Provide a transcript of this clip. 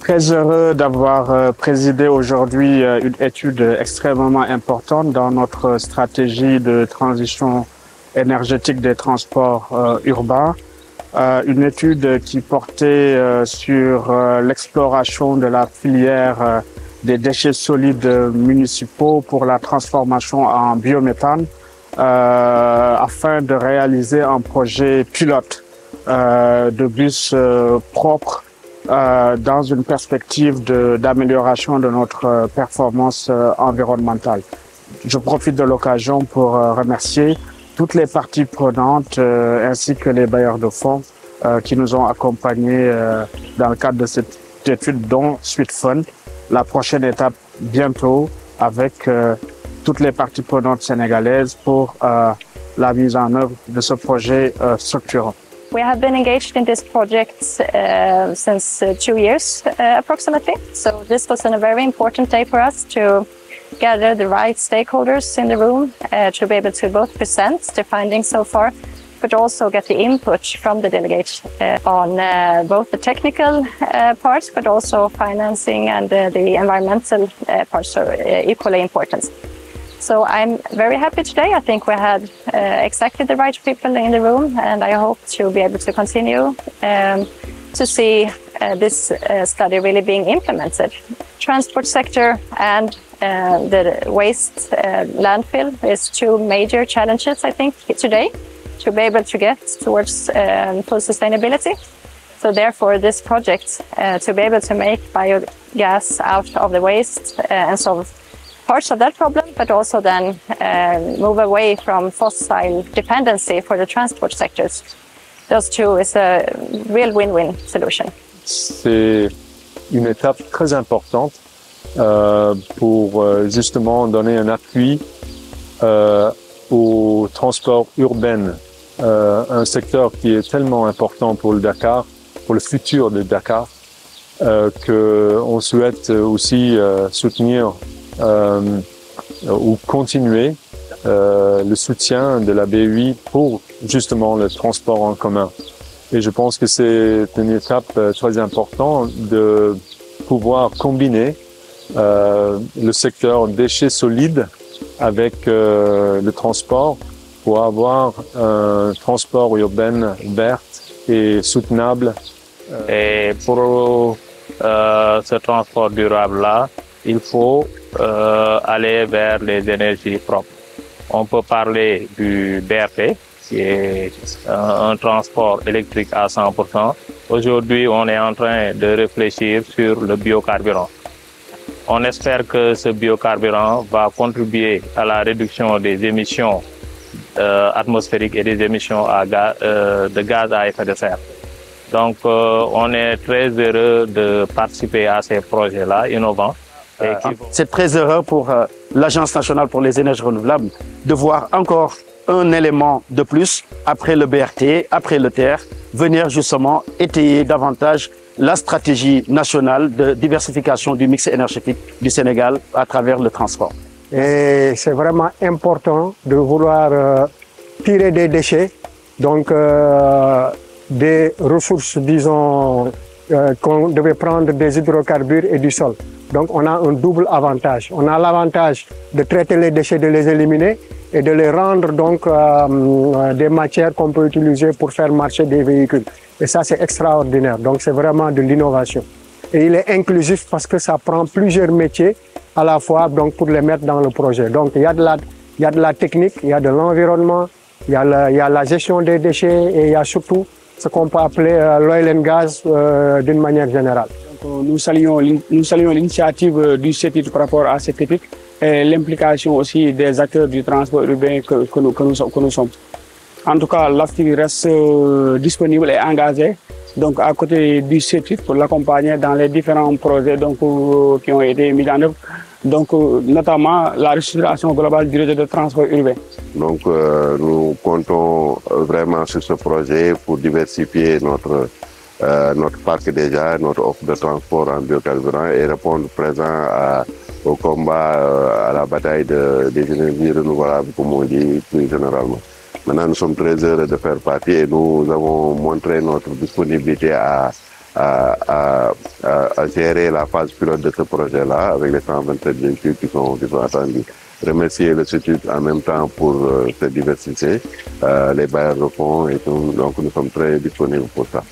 Très heureux d'avoir présidé aujourd'hui une étude extrêmement importante dans notre stratégie de transition énergétique des transports urbains. Une étude qui portait sur l'exploration de la filière des déchets solides municipaux pour la transformation en biométhane afin de réaliser un projet pilote de bus propre dans une perspective d'amélioration de notre performance environnementale. Je profite de l'occasion pour remercier toutes les parties prenantes ainsi que les bailleurs de fonds qui nous ont accompagnés dans le cadre de cette étude, dont Suite Fund. La prochaine étape bientôt avec toutes les parties prenantes sénégalaises pour la mise en œuvre de ce projet structurant. We have been engaged in this project since 2 years approximately. So this was a very important day for us to gather the right stakeholders in the room to be able to both present the findings so far, but also get the input from the delegates on both the technical parts, but also financing and the environmental parts are equally important. So I'm very happy today. I think we had exactly the right people in the room, and I hope to be able to continue to see this study really being implemented. Transport sector and the waste landfill is two major challenges, I think, today to be able to get towards full sustainability. So therefore, this project to be able to make biogas out of the waste and solve parts of that problem, but also then move away from fossil dependency for the transport sectors. Those two is a real win-win solution. C'est une étape très importante pour justement donner un appui au transport urbain, un secteur qui est tellement important pour le Dakar, pour le futur de Dakar, qu'on souhaite aussi soutenir ou continuer le soutien de la BUI pour justement le transport en commun. Et je pense que c'est une étape très importante de pouvoir combiner le secteur déchets solides avec le transport pour avoir un transport urbain vert et soutenable. Et pour ce transport durable-là, il faut aller vers les énergies propres. On peut parler du BRT, qui est un transport électrique à 100%. Aujourd'hui, on est en train de réfléchir sur le biocarburant. On espère que ce biocarburant va contribuer à la réduction des émissions atmosphériques et des émissions de gaz à effet de serre. Donc, on est très heureux de participer à ces projets-là innovants. C'est très heureux pour l'Agence nationale pour les énergies renouvelables de voir encore un élément de plus après le BRT, après le TER, venir justement étayer davantage la stratégie nationale de diversification du mix énergétique du Sénégal à travers le transport. Et c'est vraiment important de vouloir tirer des déchets, donc des ressources, disons, qu'on devait prendre des hydrocarbures et du sol. Donc on a un double avantage. On a l'avantage de traiter les déchets, de les éliminer et de les rendre donc des matières qu'on peut utiliser pour faire marcher des véhicules. Et ça, c'est extraordinaire. Donc c'est vraiment de l'innovation. Et il est inclusif parce que ça prend plusieurs métiers à la fois donc, pour les mettre dans le projet. Donc il y a de la technique, il y a de l'environnement, il y a la gestion des déchets et il y a surtout ce qu'on peut appeler l'oil and gas d'une manière générale. Donc, nous saluons l'initiative du CETID par rapport à cette étude et l'implication aussi des acteurs du transport urbain que nous sommes. En tout cas, l'AFTI reste disponible et engagé donc, à côté du CETID pour l'accompagner dans les différents projets donc, qui ont été mis en œuvre, donc, notamment la restructuration globale du réseau de transport urbain. Donc nous comptons vraiment sur ce projet pour diversifier notre parc déjà, notre offre de transport en biocarburant et répondre présent au combat, à la bataille des énergies renouvelables, comme on dit plus généralement. Maintenant, nous sommes très heureux de faire partie et nous avons montré notre disponibilité à à gérer la phase pilote de ce projet-là avec les 127 véhicules qui sont attendus. Remercier le CETUD en même temps pour se diversifier, les bailleurs de fonds et tout. Donc nous sommes très disponibles pour ça.